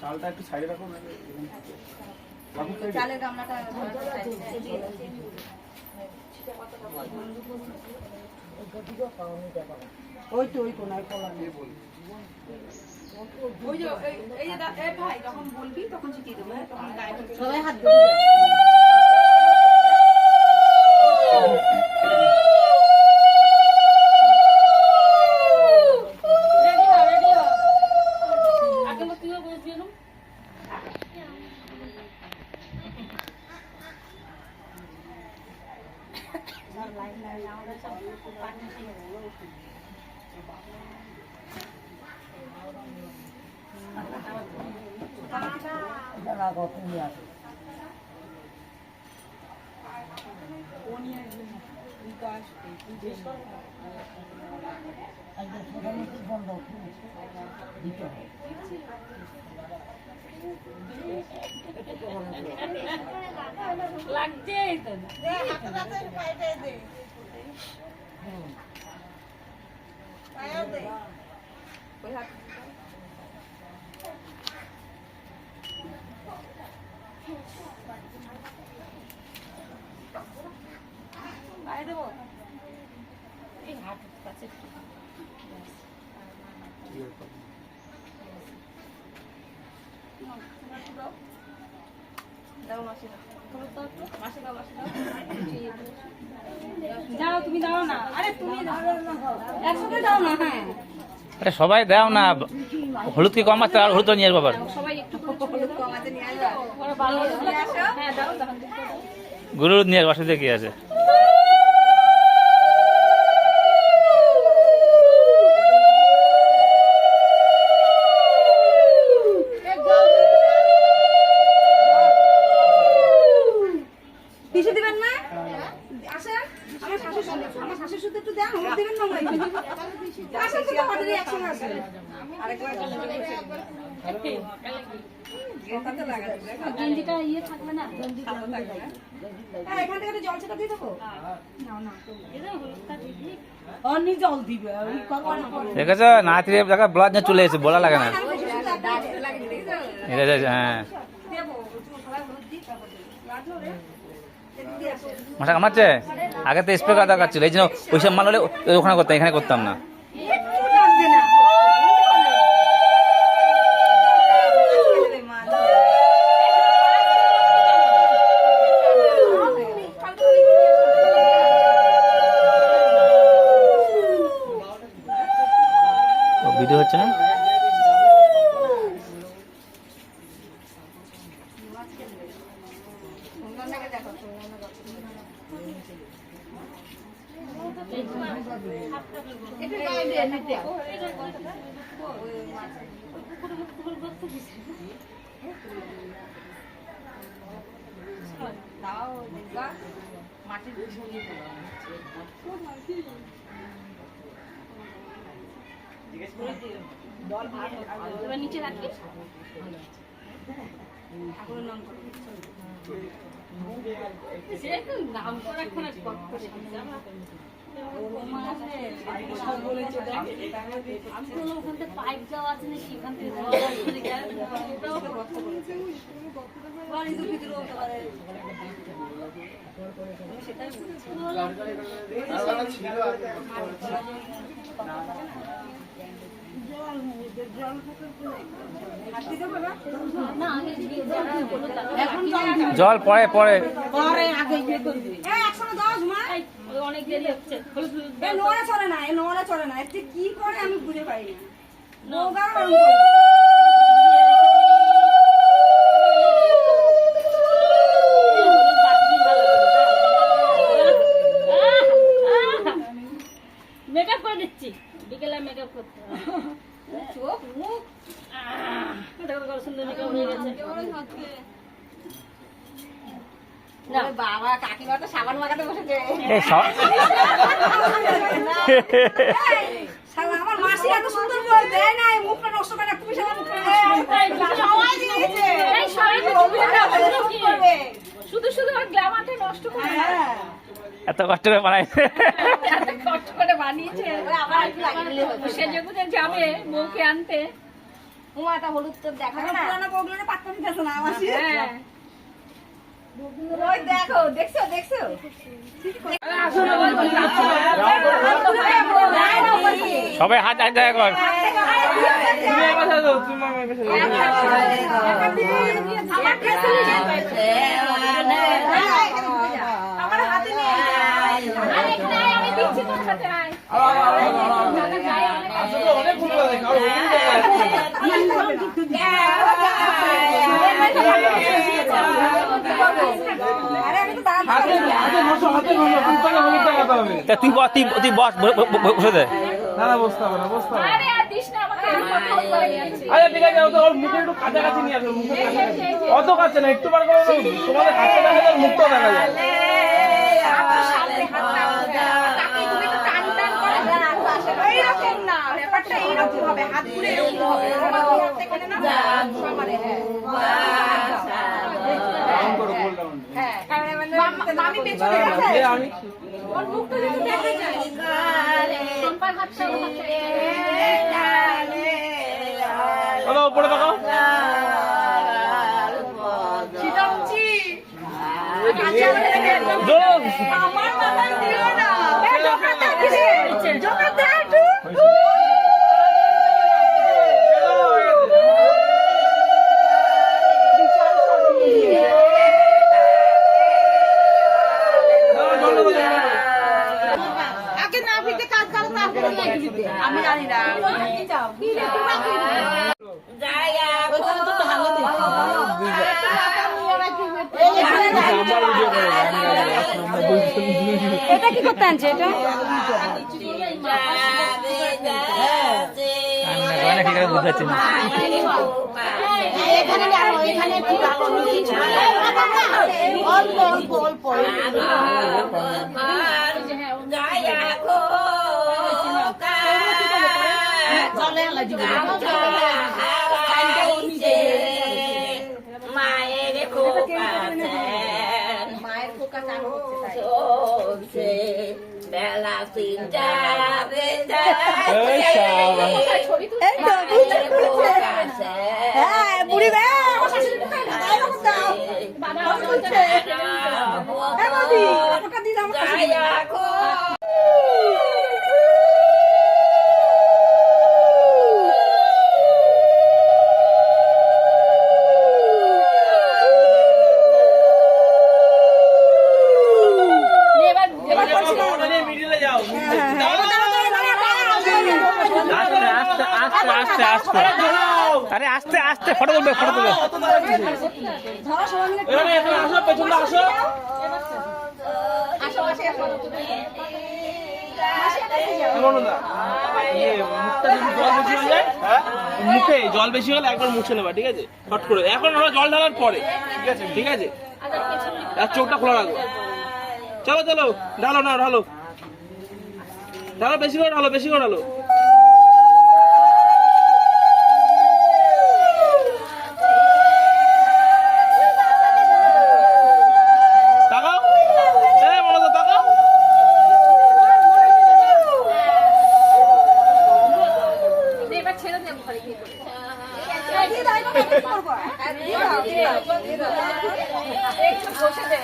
চালটা একটু সাইডে রাখো না, চালের গামলাটা ওই তো ওই কোনায় কলা নিয়ে বল। ওই যে এই যে ভাই যখন বলবি তখন ছিটিয়ে দেবো, তখন গায়ে সবাই হাত দেবে। লাগছে দেবো এই হাত কাছে যাও তুমি দাও না, আরে তুমি একসাথে দাও না। হ্যাঁ আরে সবাই দাও না, হলুদ কি কম আছে? আর হলুদ নিয়ে আসবো আবার, সবাই একটু হলুদ কম আছে নিয়ে আসো। হ্যাঁ দাও দাও, গরুর নিয়ে আসবো, অসুবিধা কি আছে? দেখেছ নাতি দেখা ব্লাড নিয়ে চলে এসে বলা লাগে না। হ্যাঁ মাথা কামাচ্ছে, আগে তো স্প্রে করা দরকার ছিল, এই জন্য ওইসব মাল হলে ওখানে করতাম, এখানে করতাম না। ভিডিও হচ্ছে না, নিচে রাখবি নাম করে পাইপ যাওয়া আছে নাকি এখান থেকে জল পরে পরে অনেক দেরি হচ্ছে। নোংরা চলে না, নোংরা চলে না, এতে কি করে আমি বুঝে পাই না। মেকআপ করে দিচ্ছি, বিকেলে মেকআপ করতে চোখ মুখ সুন্দর মেকআপ হয়ে গেছে। বাবা কাকিমা তো সাবান মাখাতে বসেছে। আমার মাসি এত সুন্দর করে দেয় না, মুখটা নষ্ট করে তুমি শুধু শুধু আমার গ্ল্যামারটা নষ্ট করে এত কষ্ট করে বানাইছে, কষ্ট করে বানিয়েছে। সেজে গুজে যাবে বউকে আনতে, উমাটা হলুদ তো দেখাবে না পুরানো বউগুলো পাত্তা দিতেছে না আমার ওই দেখো দেখছো দেখছো সবাই হাত হাত দেখা কর। আমার হাতে নিয়ে আমি দিচ্ছি তোর হাতে নাই অনেক ভুল করে কারো তা তুই বস, তুই বস, বসে দে। না বসতে হবে না বসতে হবে না। আরে আর দিস না আমাকে আচ্ছা ঠিক আছে ওর মুখে একটু কাছাকাছি নিয়ে আসো মুখে কাছাকাছি অত কাছে না একটু বার করে দাও, তোমাদের হাতে দেখা যায় মুখটা দেখা যায় এইরকম না ব্যাপারটা এইরকম হবে হাত ঘুরে এরকম হবে হাত থেকে না সমানে ডাউন করো গোল ডাউন হ্যাঁ মামি পেছনে না আছে আমি ওর মুখটা যদি দেখা যায় সম্পার হাতটা চলো উপরে তাকাও চিটাচ্ছি জোর আমার মাথা দিও না এ জোকাতে দিছে জোকাতে একটু আগে না ফিতে কাজ করো তারপরে আমি জানি না কি চাও কি যায়া ওখানে তো ভালো দিই এটা কি করতে আনছে এটা কি করে বুঝতে পারছি না। এখানে দেখো এখানে একটু ভালো অল্প অল্প অল্প মায়ের খোকা চলছে বেলা তিনটা বেজে হ্যাঁ বুড়ি বে মিডিলে যাও আস্তে আস্তে আস্তে আস্তে আরে আস্তে আস্তে ফটো তুলবে ফটো তুলবে। এখানে এখানে আসো পেছনে আসো মুখে জল বেশি হলে একবার মুছে নেবা ঠিক আছে ফট করে এখন আমরা জল ঢালার পরে ঠিক আছে ঠিক আছে আর চোখটা খোলা রাখো চলো চলো ঢালো না ঢালো ঢালো বেশি করে ঢালো বেশি করে ঢালো তাকাও মনে তো তাকাও এবার ছেড়ে দেব ঘরে গিয়ে একটু বসে দে